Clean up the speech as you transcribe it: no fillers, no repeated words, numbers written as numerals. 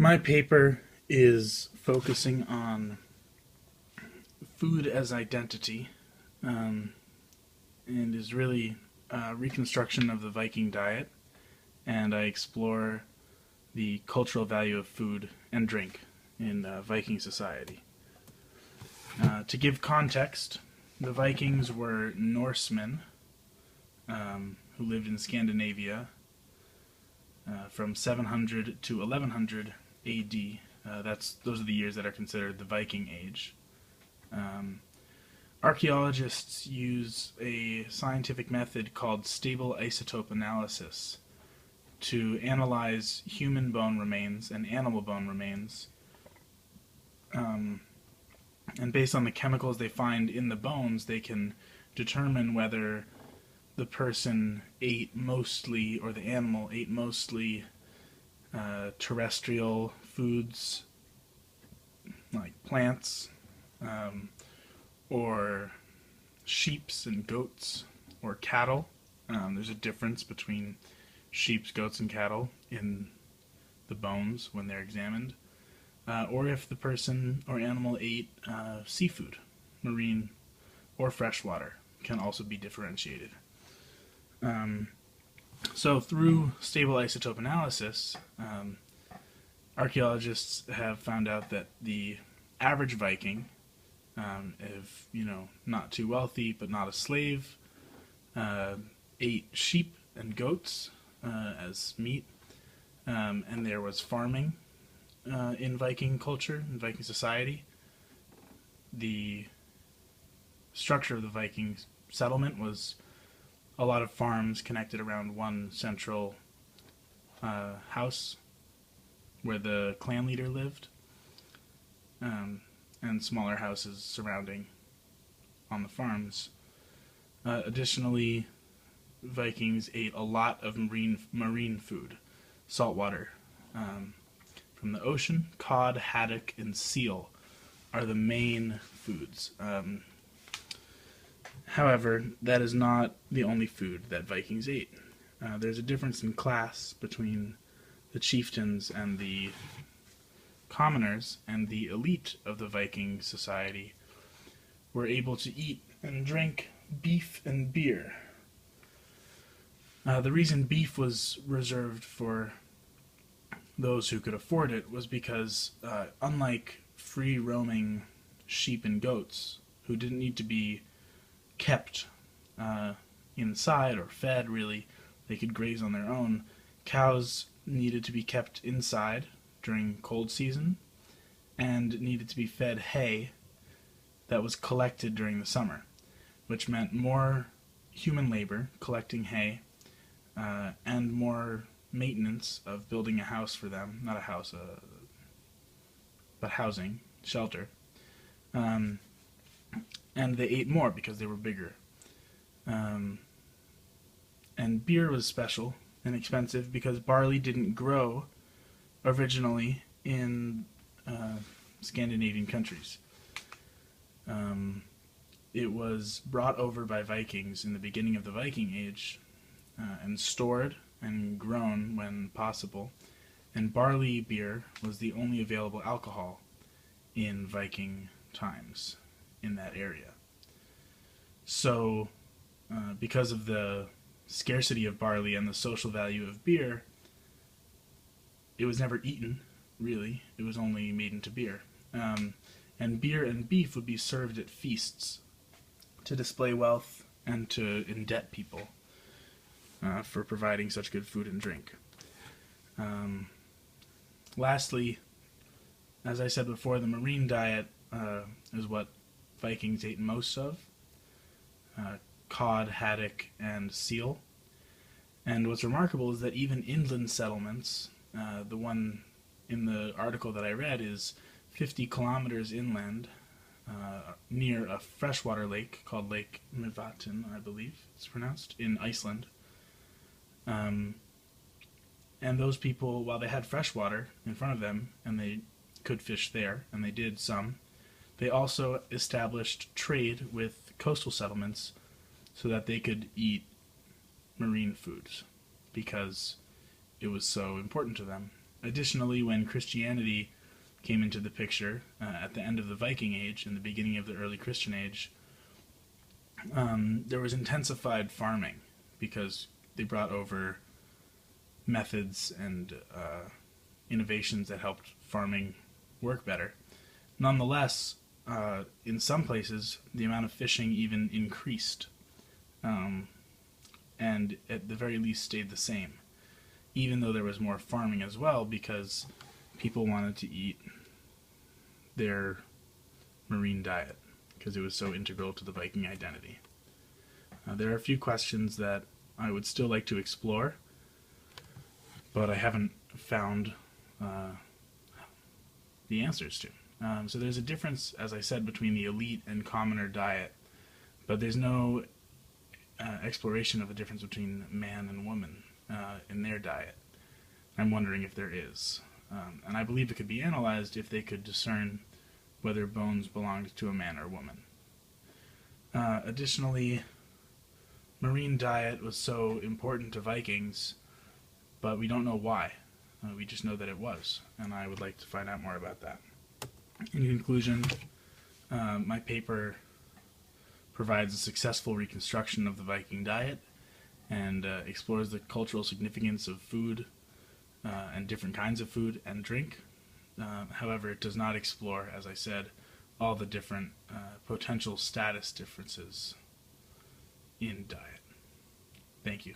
My paper is focusing on food as identity, um, and is really a reconstruction of the Viking diet, and I explore the cultural value of food and drink in Viking society. To give context, the Vikings were Norsemen who lived in Scandinavia from 700 to 1100 AD. Those are the years that are considered the Viking Age. Um, Archaeologists use a scientific method called stable isotope analysis to analyze human bone remains and animal bone remains. And based on the chemicals they find in the bones, they can determine whether the person ate mostly, or the animal ate mostly, terrestrial foods like plants, or sheeps and goats, or cattle. There's a difference between sheep, goats, and cattle in the bones when they're examined. Or if the person or animal ate seafood, marine or freshwater, can also be differentiated. So through stable isotope analysis, archaeologists have found out that the average Viking, if not too wealthy but not a slave, ate sheep and goats as meat, and there was farming in Viking culture, in Viking society. The structure of the Viking settlement was a lot of farms connected around one central house where the clan leader lived, and smaller houses surrounding on the farms. Additionally, Vikings ate a lot of marine food, saltwater, from the ocean. Cod, haddock, and seal are the main foods. However, that is not the only food that Vikings ate. There's a difference in class between the chieftains and the commoners, and the elite of the Viking society were able to eat and drink beef and beer. The reason beef was reserved for those who could afford it was because, unlike free-roaming sheep and goats, who didn't need to be kept inside or fed, really, they could graze on their own, cows needed to be kept inside during cold season, and needed to be fed hay that was collected during the summer, which meant more human labor collecting hay, and more maintenance of building a house for them, not a house, but housing, shelter. And they ate more because they were bigger. And beer was special and expensive because barley didn't grow originally in Scandinavian countries. It was brought over by Vikings in the beginning of the Viking Age, and stored and grown when possible. And barley beer was the only available alcohol in Viking times in that area. So, because of the scarcity of barley and the social value of beer, it was never eaten, really. It was only made into beer. And beer and beef would be served at feasts to display wealth and to indebt people for providing such good food and drink. Lastly, as I said before, the marine diet is what Vikings ate most of. Cod, haddock, and seal. And what's remarkable is that even inland settlements, the one in the article that I read is 50 kilometers inland, near a freshwater lake called Lake Mývatn, I believe it's pronounced, in Iceland. And those people, while they had fresh water in front of them, and they could fish there, and they did some, they also established trade with coastal settlements so that they could eat marine foods, because it was so important to them. Additionally, when Christianity came into the picture at the end of the Viking Age and the beginning of the early Christian Age, there was intensified farming because they brought over methods and innovations that helped farming work better. Nonetheless, in some places, the amount of fishing even increased, and at the very least stayed the same, even though there was more farming as well, because people wanted to eat their marine diet, because it was so integral to the Viking identity. There are a few questions that I would still like to explore, but I haven't found the answers to. So there's a difference, as I said, between the elite and commoner diet, but there's no exploration of the difference between man and woman in their diet. I'm wondering if there is. And I believe it could be analyzed if they could discern whether bones belonged to a man or woman. Additionally, marine diet was so important to Vikings, but we don't know why. We just know that it was, and I would like to find out more about that. In conclusion, my paper provides a successful reconstruction of the Viking diet and explores the cultural significance of food and different kinds of food and drink. However, it does not explore, as I said, all the different potential status differences in diet. Thank you.